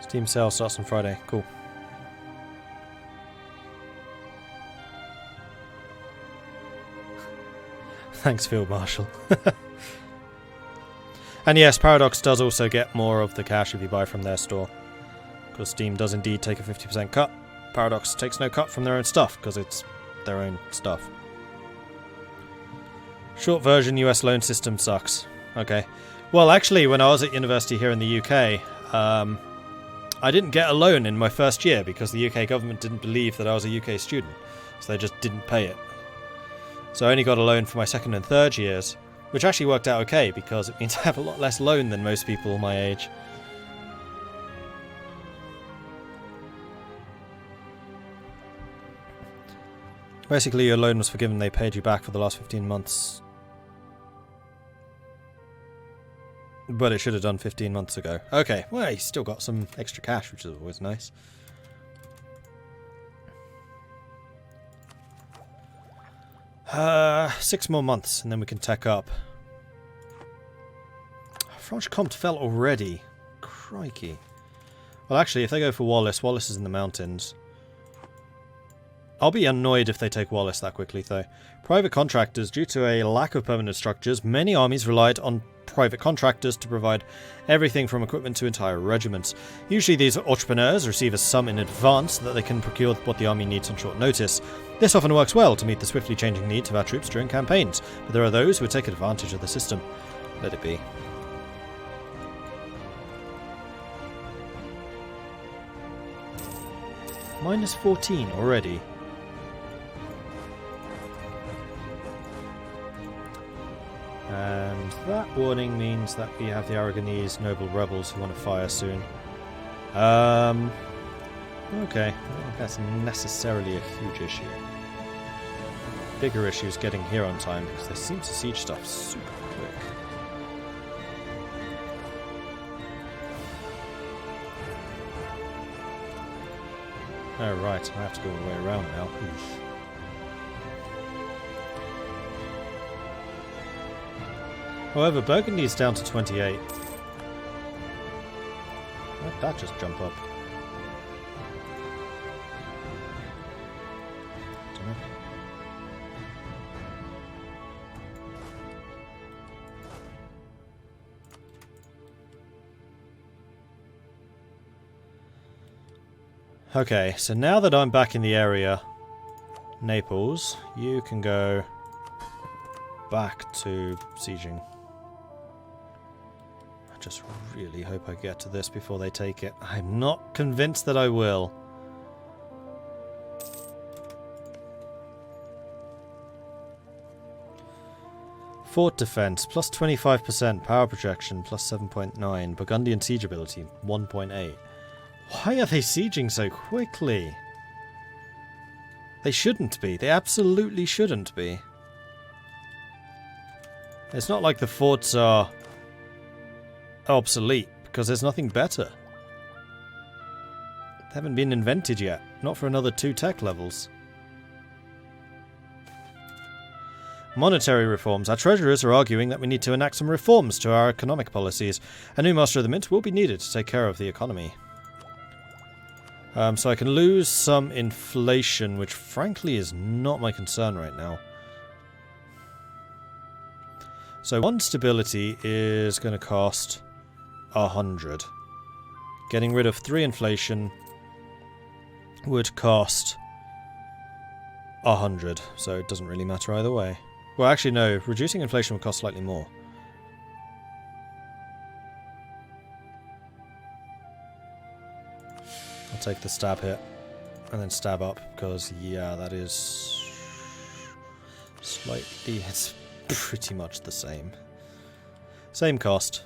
Steam sale starts on Friday. Cool. Thanks, Field Marshal. And yes, Paradox does also get more of the cash if you buy from their store. Because Steam does indeed take a 50% cut. Paradox takes no cut from their own stuff, because it's their own stuff. Short version, US loan system sucks. Okay. Well, actually, when I was at university here in the UK, I didn't get a loan in my first year because the UK government didn't believe that I was a UK student. So they just didn't pay it. So I only got a loan for my second and third years, which actually worked out okay because it means I have a lot less loan than most people my age. Basically, your loan was forgiven, they paid you back for the last 15 months. But it should have done 15 months ago. Okay, well, you still got some extra cash, which is always nice. Six more months, and then we can tech up. Franche-Comte fell already. Crikey. Well, actually, if they go for Wallace, Wallace is in the mountains. I'll be annoyed if they take Wallace that quickly, though. Private contractors, due to a lack of permanent structures, many armies relied on private contractors to provide everything from equipment to entire regiments. Usually these entrepreneurs receive a sum in advance so that they can procure what the army needs on short notice. This often works well to meet the swiftly changing needs of our troops during campaigns, but there are those who take advantage of the system. Let it be. Minus 14 already. And that warning means that we have the Aragonese noble rebels who want to fire soon. Okay, I don't think that's necessarily a huge issue. Bigger issue is getting here on time because they seem to siege stuff super quick. Oh right, I have to go all the way around now. Oof. However, Burgundy's down to 28. Why did that just jump up? Dunno. Okay, so now that I'm back in the area, Naples, you can go back to sieging. I just really hope I get to this before they take it. I'm not convinced that I will. Fort defense, plus 25%, power projection, plus 7.9, Burgundian siege ability, 1.8. Why are they sieging so quickly? They shouldn't be. They absolutely shouldn't be. It's not like the forts are obsolete, because there's nothing better. They haven't been invented yet. Not for another 2 tech levels. Monetary reforms. Our treasurers are arguing that we need to enact some reforms to our economic policies. A new master of the mint will be needed to take care of the economy. So I can lose some inflation, which frankly is not my concern right now. So 1 stability is going to cost 100. Getting rid of 3 inflation would cost 100, so it doesn't really matter either way. Well, actually no, reducing inflation would cost slightly more. I'll take the stab hit and then stab up because, yeah, that is slightly, it's pretty much the same. Same cost.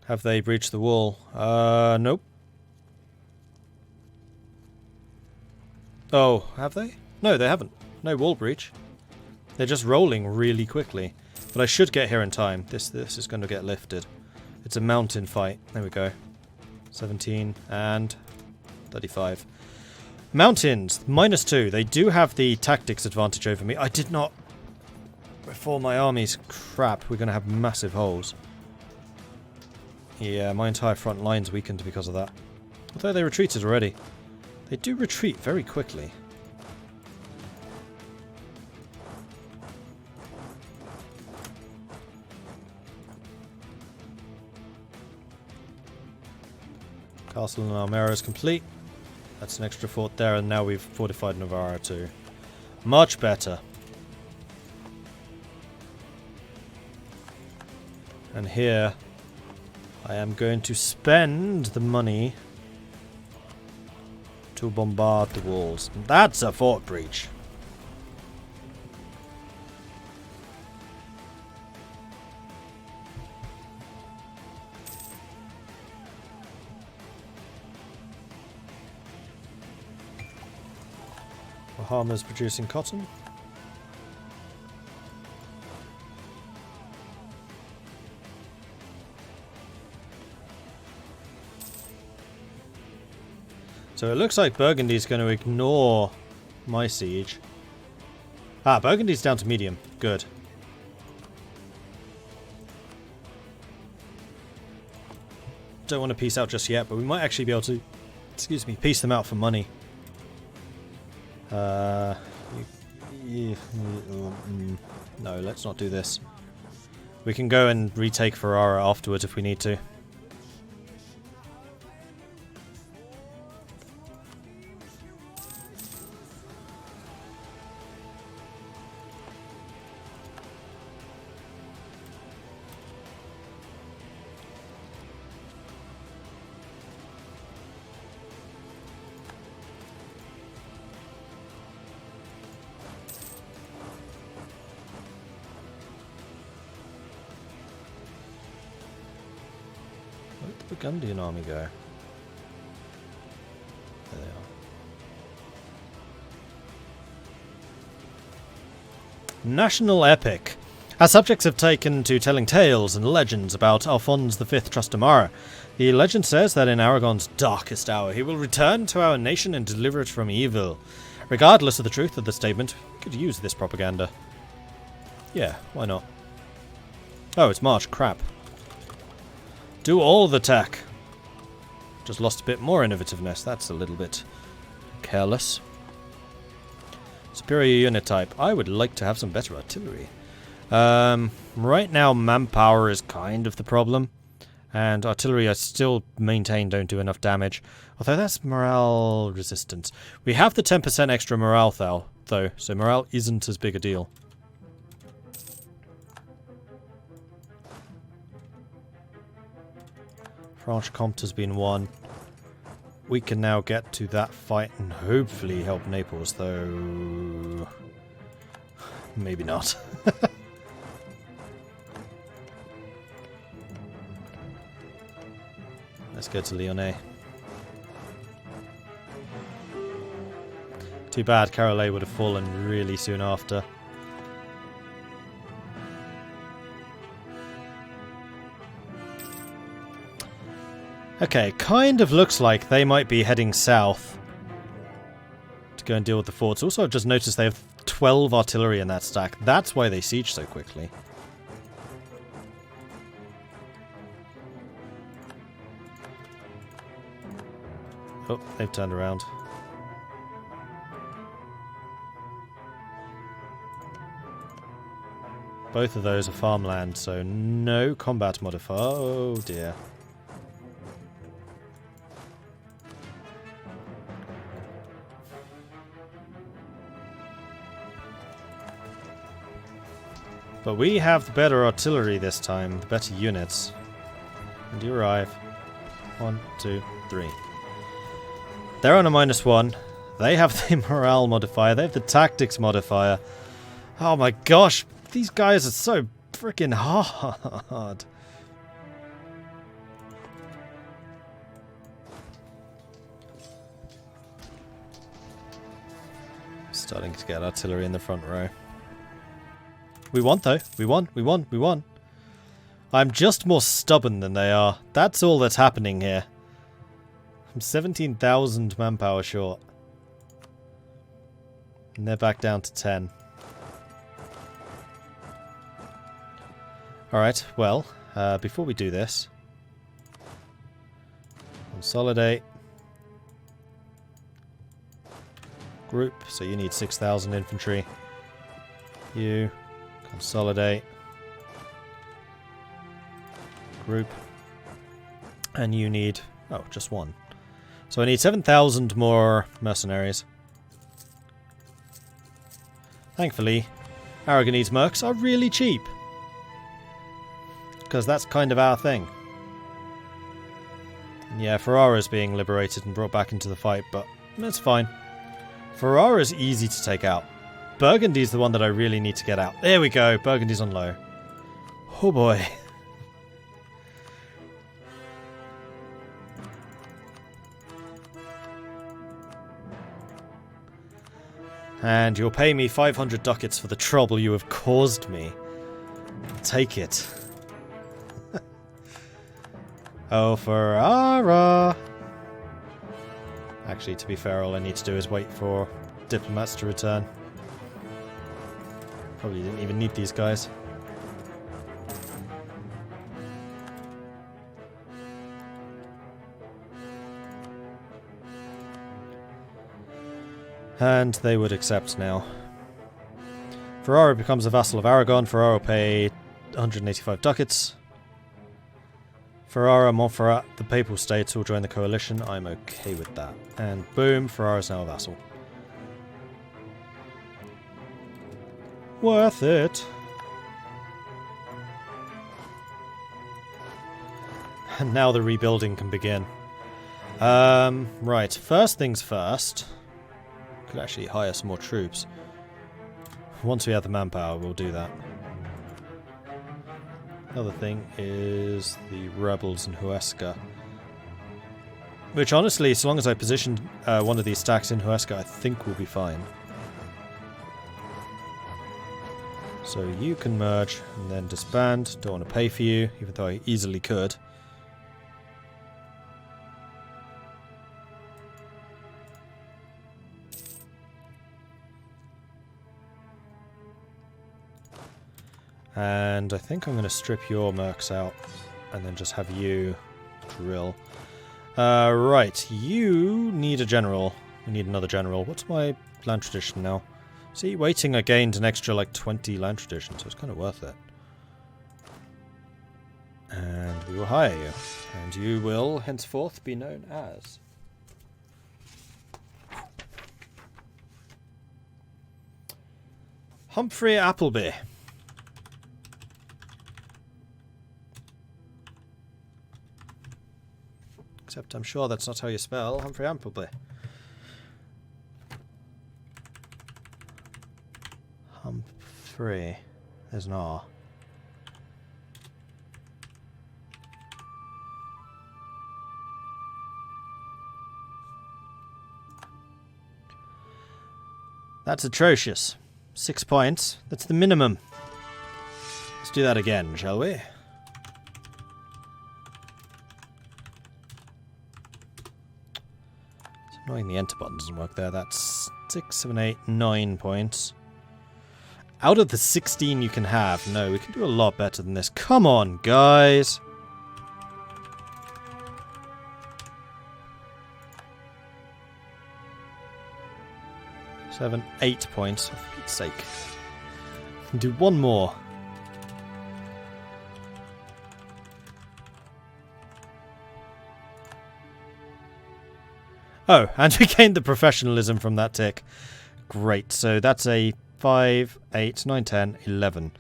Have they breached the wall? Nope. Oh, have they? No, they haven't. No wall breach. They're just rolling really quickly. But I should get here in time. This is going to get lifted. It's a mountain fight. There we go. 17 and 35. Mountains, -2. They do have the tactics advantage over me. I did not reform my armies. Crap, we're going to have massive holes. Yeah, my entire front line's weakened because of that. Although they retreated already. They do retreat very quickly. Castle in Almera is complete. That's an extra fort there, and now we've fortified Navarra too. Much better. And here, I am going to spend the money to bombard the walls. That's a fort breach. Bahama's producing cotton. So it looks like Burgundy's going to ignore my siege. Ah, Burgundy's down to medium. Good. Don't want to peace out just yet, but we might actually be able to, excuse me, peace them out for money. No, let's not do this. We can go and retake Ferrara afterwards if we need to. Where did the Burgundian army go? There they are. National Epic. Our subjects have taken to telling tales and legends about Alphonse V Trastamara. The legend says that in Aragon's darkest hour he will return to our nation and deliver it from evil. Regardless of the truth of the statement, we could use this propaganda. Yeah, why not? Oh, it's March. Crap. Do all the tech. Just lost a bit more innovativeness. That's a little bit careless. Superior unit type. I would like to have some better artillery. Right now manpower is kind of the problem. And artillery I still maintain don't do enough damage. Although that's morale resistance. We have the 10% extra morale though, so morale isn't as big a deal. Franche-Comte has been won. We can now get to that fight and hopefully help Naples, though... maybe not. Let's go to Lyonnais. Too bad Carolais would have fallen really soon after. Okay, kind of looks like they might be heading south to go and deal with the forts. Also, I've just noticed they have 12 artillery in that stack. That's why they siege so quickly. Oh, they've turned around. Both of those are farmland, so no combat modifier. Oh dear. But we have the better artillery this time, the better units. And you arrive. 1, 2, 3. They're on a -1. They have the morale modifier. They have the tactics modifier. Oh my gosh, these guys are so freaking hard. Starting to get artillery in the front row. We won though. We won. I'm just more stubborn than they are. That's all that's happening here. I'm 17,000 manpower short. And they're back down to 10. Alright, well, before we do this, Consolidate. Group, so you need 6,000 infantry. You. Consolidate. Group. And you need... oh, just one. So I need 7,000 more mercenaries. Thankfully, Aragonese mercs are really cheap. Because that's kind of our thing. And yeah, Ferrara's being liberated and brought back into the fight, but that's fine. Ferrara's easy to take out. Burgundy's the one that I really need to get out. There we go, Burgundy's on low. Oh boy. And you'll pay me 500 ducats for the trouble you have caused me. Take it. Oh, Ferrara! Actually, to be fair, all I need to do is wait for diplomats to return. Probably didn't even need these guys. And they would accept now. Ferrara becomes a vassal of Aragon. Ferrara will pay 185 ducats. Ferrara, Montferrat, the Papal States will join the coalition. I'm okay with that. And boom, Ferrara's now a vassal. Worth it. And now the rebuilding can begin. Right, first things first. Could actually hire some more troops. Once we have the manpower, we'll do that. Another thing is the rebels in Huesca. Which honestly, so long as I position one of these stacks in Huesca, I think we'll be fine. So you can merge and then disband. Don't want to pay for you, even though I easily could. And I think I'm going to strip your mercs out and then just have you drill. Right, you need a general. We need another general. What's my land tradition now? See, waiting I gained an extra like 20 land tradition, so it's kind of worth it. And we will hire you. And you will henceforth be known as... Humphrey Appleby. Except I'm sure that's not how you spell Humphrey Appleby. Humphrey. There's an R. That's atrocious. 6 points. That's the minimum. Let's do that again, shall we? Annoying the enter button doesn't work there. That's 6, 7, 8, 9 points. Out of the 16 you can have. No, we can do a lot better than this. Come on, guys. Seven, 8 points. For Pete's sake. Can do one more. Oh, and we gained the professionalism from that tick. Great. So that's a 5, 8, 9, 10, 11.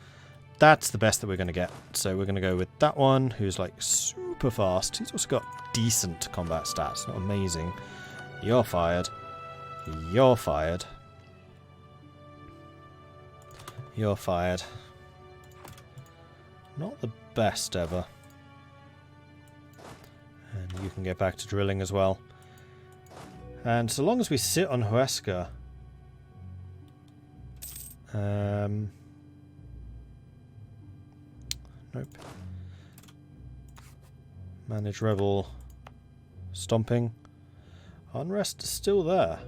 That's the best that we're going to get. So we're going to go with that one, who's like super fast. He's also got decent combat stats. Not amazing. You're fired. You're fired. You're fired. Not the best ever. And you can get back to drilling as well. And so long as we sit on Huesca... nope. Manage rebel stomping. Unrest is still there.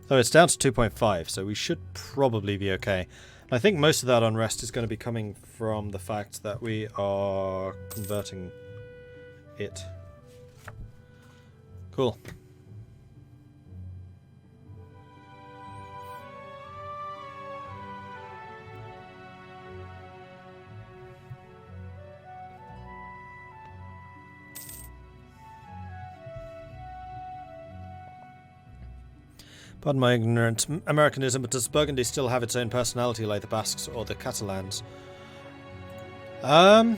Though it's down to 2.5, so we should probably be okay. I think most of that unrest is going to be coming from the fact that we are converting it. Cool. Pardon my ignorant Americanism, but does Burgundy still have its own personality like the Basques or the Catalans? That's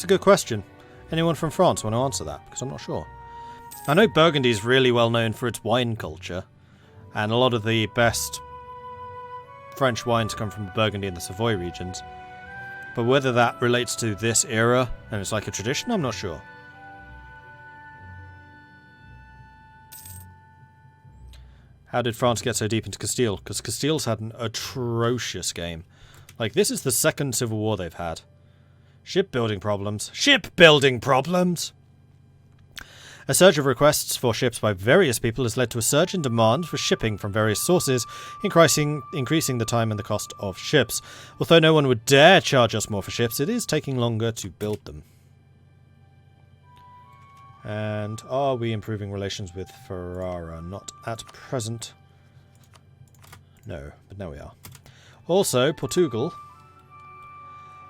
a good question. Anyone from France want to answer that? Because I'm not sure. I know Burgundy is really well known for its wine culture, and a lot of the best French wines come from the Burgundy and the Savoy regions. But whether that relates to this era, and it's like a tradition, I'm not sure. How did France get so deep into Castile? Because Castile's had an atrocious game. Like, this is the second civil war they've had. Shipbuilding problems. Shipbuilding problems! A surge of requests for ships by various people has led to a surge in demand for shipping from various sources, increasing the time and the cost of ships. Although no one would dare charge us more for ships, it is taking longer to build them. And are we improving relations with Ferrara? Not at present. No, but now we are. Also, Portugal.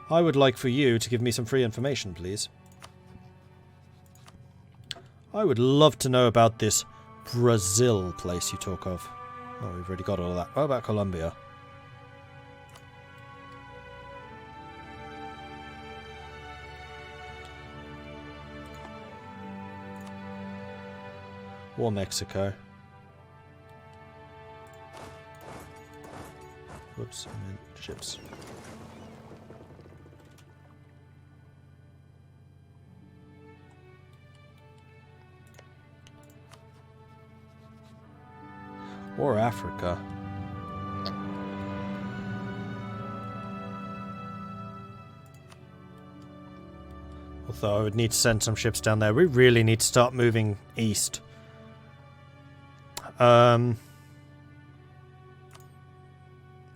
I would like for you to give me some free information, please. I would love to know about this Brazil place you talk of. Oh, we've already got all of that. What about Colombia? Or Mexico. Whoops, I meant ships. Or Africa. Although I would need to send some ships down there. We really need to start moving east.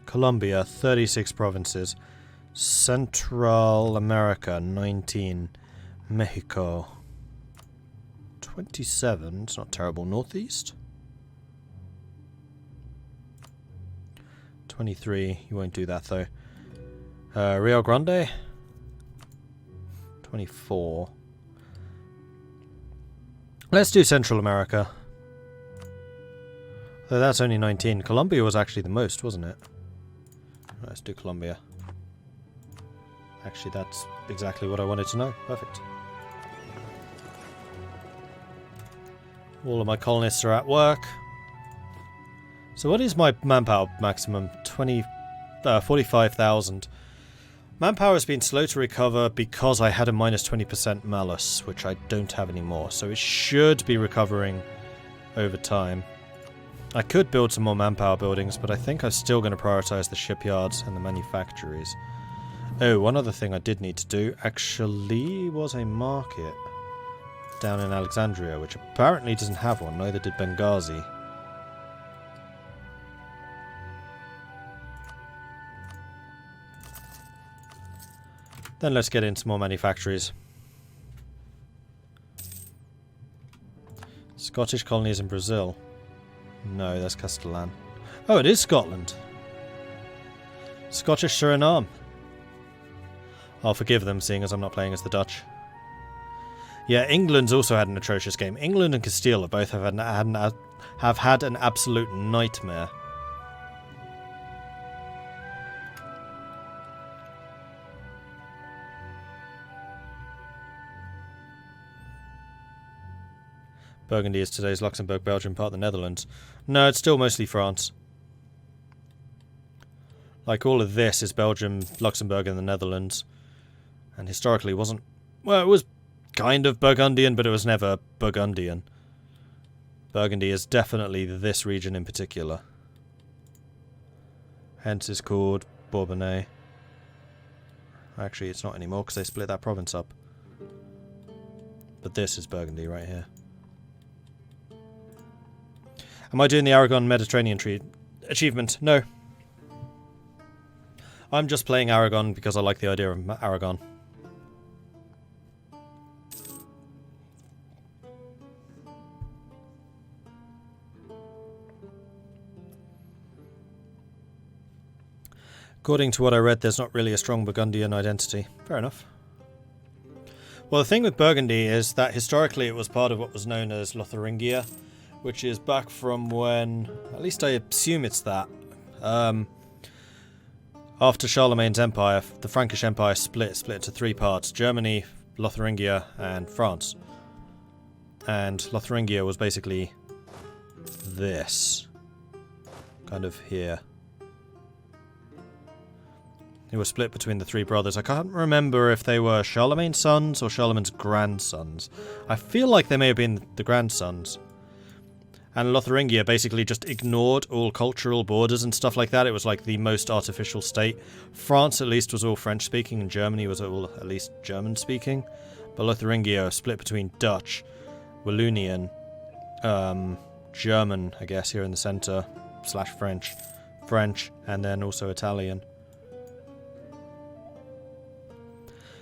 Colombia, 36 provinces. Central America, 19. Mexico, 27. It's not terrible. Northeast, 23. You won't do that, though. Rio Grande, 24. Let's do Central America. Though that's only 19. Colombia was actually the most, wasn't it? Let's do Colombia. Actually, that's exactly what I wanted to know. Perfect. All of my colonists are at work. So what is my manpower maximum? 45,000. Manpower has been slow to recover because I had a minus 20% malus, which I don't have anymore. So it should be recovering over time. I could build some more manpower buildings, but I think I'm still going to prioritize the shipyards and the manufactories. Oh, one other thing I did need to do actually was a market down in Alexandria, which apparently doesn't have one, neither did Benghazi. Then let's get into more manufactories. Scottish colonies in Brazil. No, that's Castile. Oh, it is Scotland. Scottish Suriname. I'll forgive them, seeing as I'm not playing as the Dutch. Yeah, England's also had an atrocious game. England and Castile both have had an absolute nightmare. Burgundy is today's Luxembourg, Belgium, part of the Netherlands. No, it's still mostly France. Like, all of this is Belgium, Luxembourg, and the Netherlands. And historically wasn't... Well, it was kind of Burgundian, but it was never Burgundian. Burgundy is definitely this region in particular. Hence it's called Bourbonnais. Actually, it's not anymore, because they split that province up. But this is Burgundy right here. Am I doing the Aragon Mediterranean achievement? No. I'm just playing Aragon because I like the idea of Aragon. According to what I read, there's not really a strong Burgundian identity. Fair enough. Well, the thing with Burgundy is that historically it was part of what was known as Lotharingia, which is back from when, at least I assume it's that, after Charlemagne's empire, the Frankish Empire split into three parts: Germany, Lotharingia, and France. And Lotharingia was basically this. Kind of here. It was split between the three brothers. I can't remember if they were Charlemagne's sons or Charlemagne's grandsons. I feel like they may have been the grandsons. And Lotharingia basically just ignored all cultural borders and stuff like that. It was like the most artificial state. France, at least, was all French-speaking, and Germany was all at least German-speaking. But Lotharingia was split between Dutch, Wallonian, German, I guess, here in the centre, / French, and then also Italian.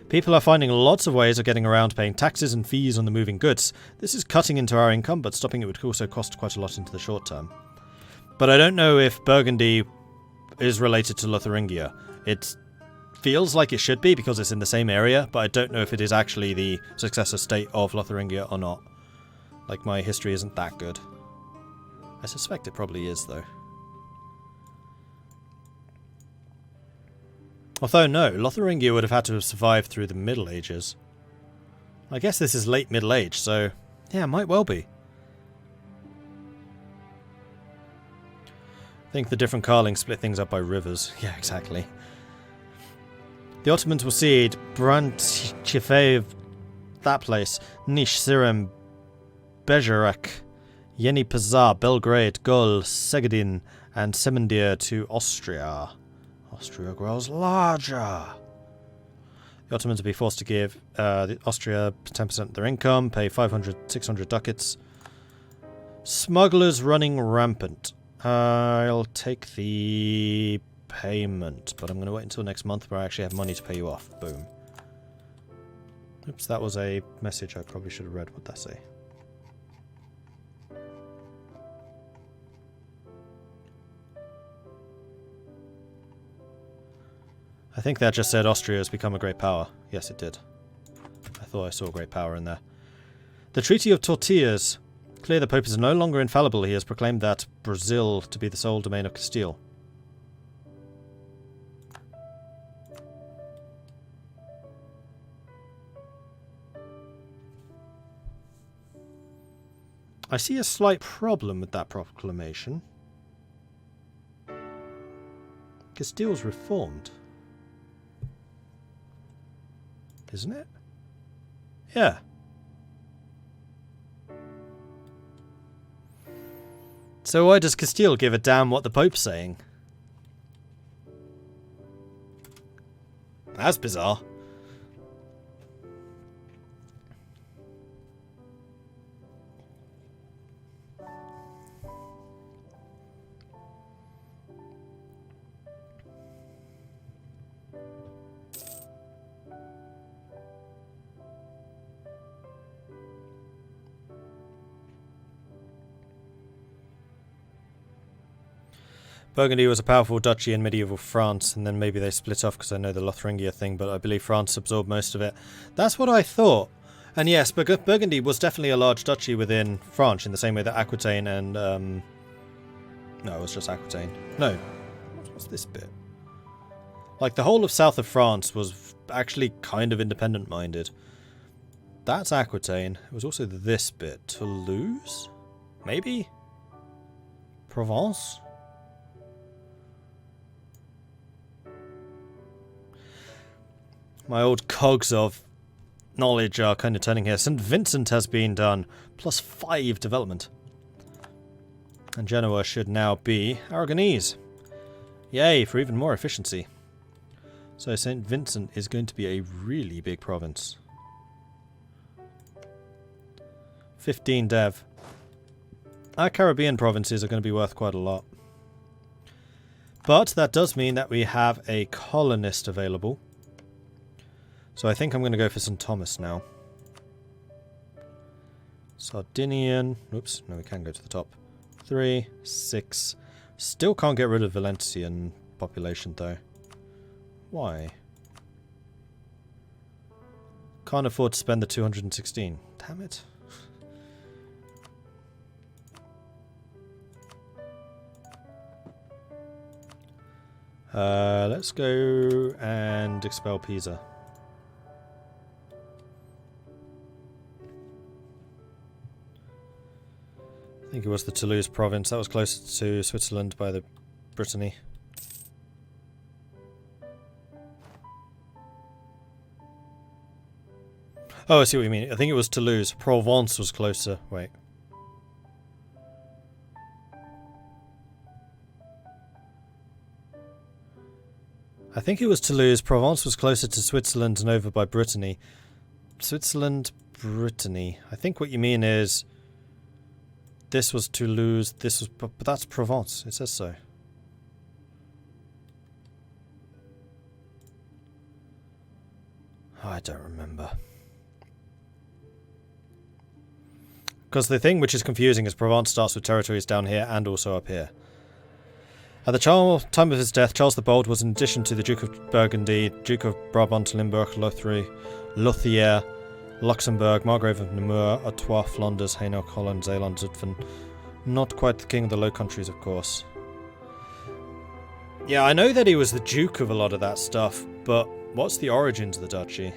People are finding lots of ways of getting around paying taxes and fees on the moving goods. This is cutting into our income, but stopping it would also cost quite a lot into the short term. But I don't know if Burgundy is related to Lotharingia. It feels like it should be because it's in the same area, but I don't know if it is actually the successor state of Lotharingia or not. Like, my history isn't that good. I suspect it probably is, though. Although, no, Lotharingia would have had to have survived through the Middle Ages. I guess this is late Middle Age, so yeah, might well be. I think the different carlings split things up by rivers. Yeah, exactly. The Ottomans will cede Brand-Chifev, that place, Niš, Sirem, Bergerac, Yeni Pazar, Belgrade, Gol, Segedin, and Semendir to Austria. Austria grows larger. The Ottomans will be forced to give Austria 10% of their income, pay 600 ducats. Smugglers running rampant. I'll take the payment, but I'm going to wait until next month where I actually have money to pay you off. Boom. Oops, that was a message I probably should have read. What'd that say? I think that just said Austria has become a great power. Yes, it did. I thought I saw great power in there. The Treaty of Tortillas. Clear the Pope is no longer infallible. He has proclaimed that Brazil to be the sole domain of Castile. I see a slight problem with that proclamation. Castile's reformed. Isn't it? Yeah. So why does Castile give a damn what the Pope's saying? That's bizarre. Burgundy was a powerful duchy in medieval France, and then maybe they split off because I know the Lotharingia thing, but I believe France absorbed most of it. That's what I thought. And yes, Burgundy was definitely a large duchy within France, in the same way that Aquitaine and... no, it was just Aquitaine. No. What's this bit? Like, the whole of south of France was actually kind of independent-minded. That's Aquitaine. It was also this bit. Toulouse? Maybe? Provence? My old cogs of knowledge are kind of turning here. St. Vincent has been done. +5 development. And Genoa should now be Aragonese. Yay, for even more efficiency. So St. Vincent is going to be a really big province. 15 dev. Our Caribbean provinces are going to be worth quite a lot. But that does mean that we have a colonist available. So I think I'm going to go for St. Thomas now. Sardinian. Oops, no, we can go to the top. 3, 6. Still can't get rid of Valencian population, though. Why? Can't afford to spend the 216. Damn it. Let's go and expel Pisa. I think it was the Toulouse province. That was closer to Switzerland by the Brittany. Oh, I see what you mean. I think it was Toulouse. Provence was closer. Wait. I think it was Toulouse. Provence was closer to Switzerland and over by Brittany. Switzerland, Brittany. I think what you mean is this was Toulouse, this was... But that's Provence. It says so. Oh, I don't remember. Because the thing which is confusing is Provence starts with territories down here and also up here. At the time of his death, Charles the Bold was, in addition to the Duke of Burgundy, Duke of Brabant, Limburg, Lothier, Luxembourg, Margrave of Namur, Artois, Flanders, Hainaut, Holland, Zeeland, Zutphen. Not quite the king of the Low Countries, of course. Yeah, I know that he was the Duke of a lot of that stuff, but what's the origins of the duchy?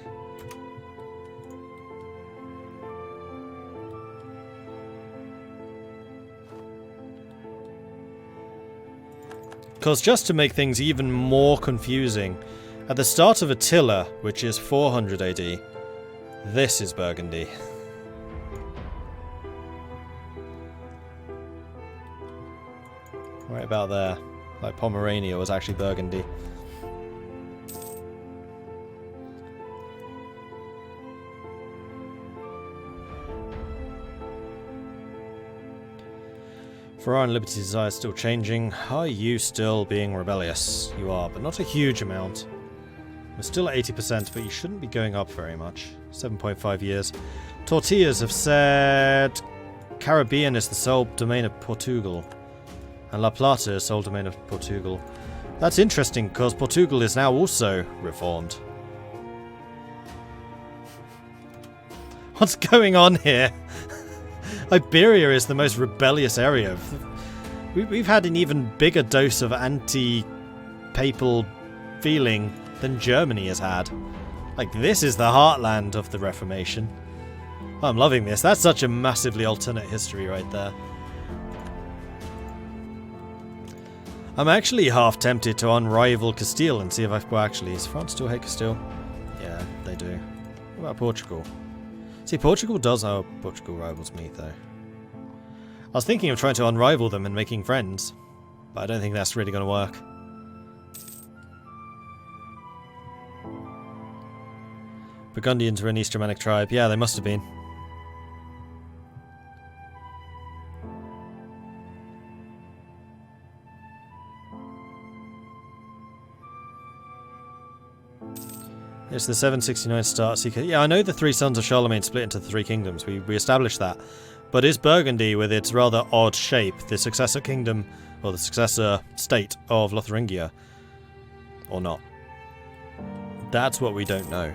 Because just to make things even more confusing, at the start of Attila, which is 400 AD, this is Burgundy. Right about there. Like Pomerania was actually Burgundy. Ferrari and Liberty's desire is still changing. Are you still being rebellious? You are, but not a huge amount. We're still at 80%, but you shouldn't be going up very much. 7.5 years. Tortillas have said Caribbean is the sole domain of Portugal. And La Plata is sole domain of Portugal. That's interesting, because Portugal is now also reformed. What's going on here? Iberia is the most rebellious area. We've had an even bigger dose of anti-papal feeling than Germany has had. Like, this is the heartland of the Reformation. I'm loving this. That's such a massively alternate history right there. I'm actually half tempted to unrival Castile and see if I've... Well, actually, does France still hate Castile? Yeah, they do. What about Portugal? See, Portugal does... Oh, Portugal rivals me, though. I was thinking of trying to unrival them and making friends, but I don't think that's really going to work. Burgundians were an East Germanic tribe. Yeah, they must have been. It's the 769 start seeker. Yeah, I know the three sons of Charlemagne split into the three kingdoms. We established that. But is Burgundy, with its rather odd shape, the successor kingdom, or the successor state of Lotharingia? Or not? That's what we don't know.